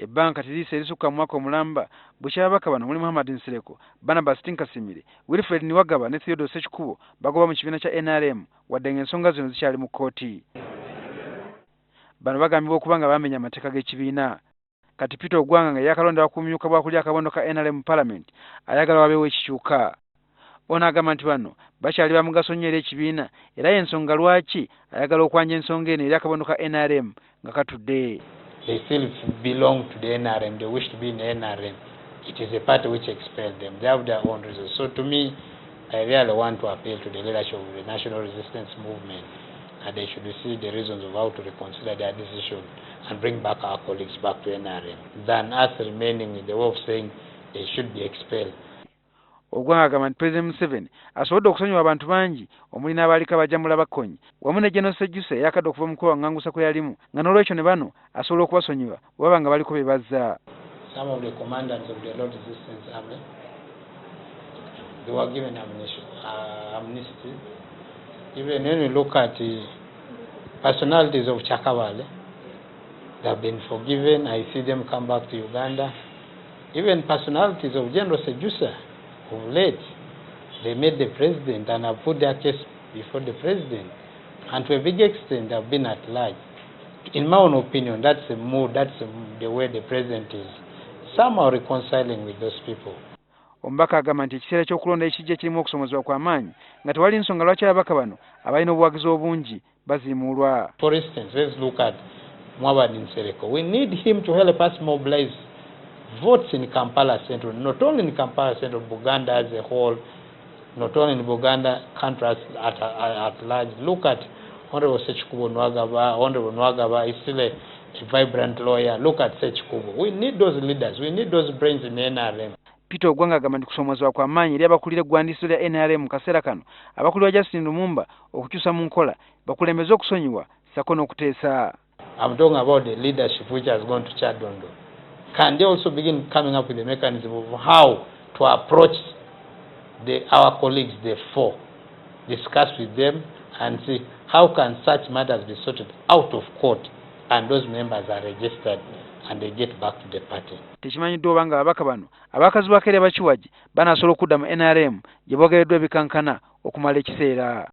Ebbanga terisa erisukka mu mwaka omulamba bukyababaka bano muli Mohammed Nsereko, Barnabas Tinkasiimire, Wilfred Niwagaba ne Theodore Ssekikubo bagoba mu kibiina kya NRM wadde ng'ensonga zino zikyali mu kkooti. Bano bagambibwa okuba nga bamenya amateeka g'ekibiina. Kati Peter Ogwanga nga yakalondebwa ku Amyuka bw'akulira akabondo ka NRM mu palamenti ayagala wabeewo ekikyuka. Ono agamba nti bano bakyali ba mugaso nnyo eri ekibiina era y'ensonga lwaki ayagala okwanja ensonga eno eri akabondo ka NRM nga katudde. They still belong to the NRM. They wish to be in the NRM. It is a party which expelled them. They have their own reasons. So to me, I really want to appeal to the leadership of the National Resistance Movement that they should see the reasons of how to reconsider their decision and bring back our colleagues back to NRM than us remaining in the way of saying they should be expelled. Ogwanga agamba nti President Museveni asobodde okusonyiwa abantu bangi omuli n'abaalika bajjamula bakonyi wamu ne General Ssekikubo eyakadde okuva mukulu waŋŋangusa kwe yalimu nga n'olwekyo ne bano asobola okubasonyiwa bwe baba nga baliko be bazza. Some of the commandants of the Lord Resistance Army, they were given amnesty. Even when we look at the personalities of Chakabale, they have been forgiven. I see them come back to Uganda. Even personalities of General Ssekikubo, of late, they met the president and have put their case before the president, and to a big extent have been at large. In my own opinion, that's the mood, that's the way the president is. Some are reconciling with those people. Omubaka agamba nti ekiseera ky'okulonda ekijja kirimu okusomozebwa kw'amaanyi nga tewali nsonga lwaki ababaka bano abalina obuwagizi obungi baziimuulwa. For instance, let's look at Mohammed Nsereko. We need him to help us mobilize votes in Kampala Central, not only in Kampala Central, Buganda as a whole, not only in Buganda, country at large. Look at Honorable Niwagaba. Honorable Niwagaba is still a vibrant lawyer. Look at Ssekikubo. We need those leaders. We need those brains in NRM. Peter Ogwanga agamba nti kusomozebwa kw'amaanyi eri abakulira eggwandiiso lya NRM mu kaseera kano abakulira Justin Lumumba okukyusa mu nkola bakulembeze okusonyiwa sako n'okuteesa. I'm talking about the leadership which has gone to Chadondo. Can they also begin coming up with a mechanism of how to approach our colleagues, the four, discuss with them and see how can such matters be sorted out of court and those members are registered and they get back to the party. Tekimanyiddwa oba nga ababaka bano abakazi ba kere bakiwagi banaasobola okudda mu NRM gye boogereddwa ebikankana okumala ekiseera.